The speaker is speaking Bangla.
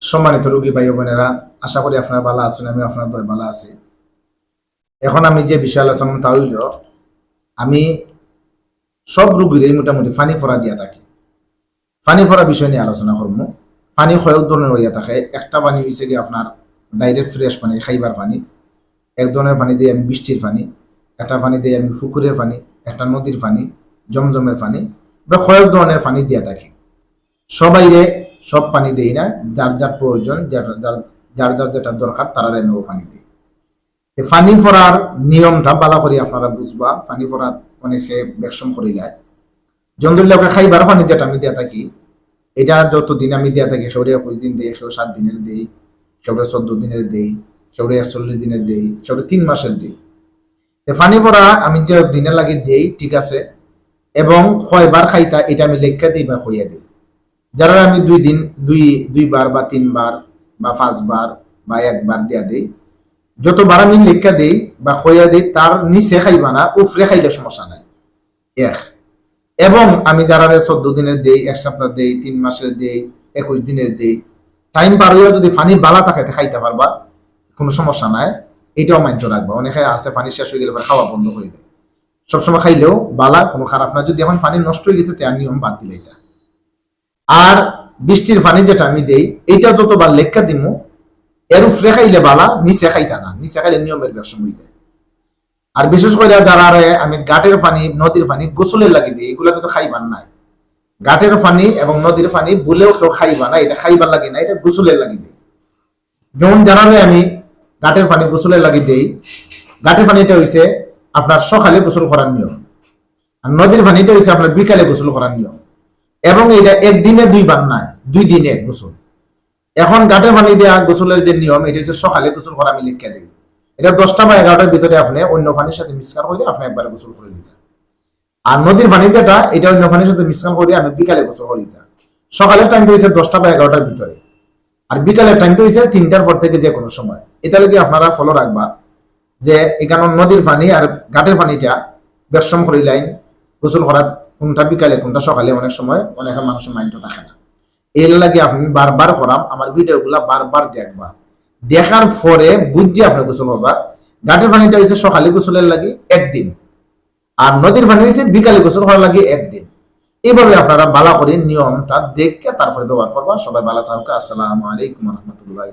সম্মানিত রোগী ভাই বোনেরা, আশা করি আপনারা ভালো আছেন। আমি আপনার দয় ভালো আছি। এখন আমি যে বিষয় আলোচনা তা হইল, আমি সব রোগীর মোটামুটি ফানি ফোড়া দিয়া থাকি। ফানি ফোড়া বিষয় নিয়ে আলোচনা করবো। পানি কয়েক ধরনের হইয়া থাকে। একটা পানি হয়েছে কি আপনার ডাইরেক্ট ফ্রেশ পানি, খাইবার পানি। এক ধরনের পানি দিয়ে আমি বৃষ্টির পানি, একটা পানি দিয়ে আমি পুকুরের পানি, একটা নদীর পানি, জমজমের পানি, বা কয়েক ধরনের পানি দিয়া থাকি। সবাইরে সব পানি দেই না, যার যার প্রয়োজন, যার যার যেটা দরকার তারা আমি ও পানি দিই। পানি ফোড়ার নিয়মটা ভালো করে আপনারা বুঝবা। পানি ফোড়া অনেকে বেকসম করিলায় জন্দুল্লাহকে খাইবার পানি যেটা আমি দিয়া থাকি, এটা যতদিন আমি দিয়া থাকি, সেটা 21 দিন দেই, সেটা 7 দিনের দেই, সেটা 14 দিনের দেই, সেটা 41 দিনের দেই, সেটা 3 মাসের দেই। পানি ফোড়া আমি যে দিনের লাগে দেই, ঠিক আছে, এবং কয়বার খাইতা এটা আমি লেখা দিই বা কইয়া দিই। যারা আমি 2 দিন দুইবার বা 3 বার বা 5 বার বা 1 বার দিয়া দেই, যতবার আমি লেখা দেই বা কইয়া দিই তার নিচে খাইবা না, উপরে খাইলে সমস্যা নাই। এক এবং আমি যারা 14 দিনের দেই, 1 সপ্তাহ দেই, 3 মাসের দেই, 21 দিনের দেই, টাইম পার হইয়া যদি পানি বালা থাকে খাইতে পারবা, কোনো সমস্যা নাই। এটাও মান্য রাখবা। অনেকে আছে পানি শেষ হয়ে গেলে খাওয়া বন্ধ করে দেয়। সবসময় খাইলেও বালা, কোনো খারাপ না। যদি এখন পানি নষ্ট হয়ে গেছে তার নিয়ম বাদ দিলে এটা। আর বৃষ্টির পানি যেটা আমি দেই, এইটা যতবার লেখা দিমু, এর উপরে খাইলে বালা, নিচে খাইতা না। নিচে খাইলে নিয়মের ব্যবসা হয়ে যায়। আর বিশেষ করে যারা আমি ঘাটের পানি, নদীর পানি গোসলের লাগি দিই, এগুলো কিন্তু খাইবার নাই। ঘাটের পানি এবং নদীর পানি বলেও কেউ খাইবা না, এটা খাইবার লাগি না, এটা গোসলের লাগি দিই। যেমন যারা আমি ঘাটের পানি গোসলের লাগি দেই, ঘাটের পানিটা হইছে আপনার সকালে গোসল করার নিয়ম, আর নদীর পানিটা হইছে আপনার বিকালে গোসল করার নিয়ম। এবং এটা একদিনে 2 বার নাই, 2 দিনে গোসল। এখন ঘাটের পানি দেওয়া গোসলের যে নিয়ম, এটা হচ্ছে সকালে গোসল করা আমি লিখে দিই। এটা 10টা বা 11টার ভিতরে আপনি অন্য পানির সাথে মিক্সকার করে আপনি একবারে গোসল করে দিতেন। আর নদীর পানি যেটা, এটা অন্য পানির সাথে মিশ্রণ করে আমি বিকালে গোসল করে দিতাম। সকালের টাইমটা হয়েছে 10টা বা 11টার ভিতরে, আর বিকালের টাইমটা হয়েছে 3টার পর থেকে যে কোনো সময়। এটা লাগে আপনারা ফলো রাখবা যে এখানে নদীর পানি আর ঘাটের পানিটা বেশম করে লাইন গোসল করার, কোনটা বিকালে কোনটা সকালে, অনেক সময় অনেক মানুষের মাইন্ড থাকে না। এর লাগে আপনি বারবার করাম, আমার ভিডিওগুলা বারবার দেখবা। দেখার পরে বুঝছে আপনি গোসল করবা। ঘাটের পানিটা হয়েছে সকালে গোসলের লাগে একদিন, আর নদীর পানি হয়েছে বিকালে গোসল করার লাগে একদিন। এইভাবে আপনারা ভালো করে নিয়মটা দেখে তারপরে ব্যবহার করবা। সবাই ভালো থাকুক। আসসালামু আলাইকুম রহমতুল্লাহ।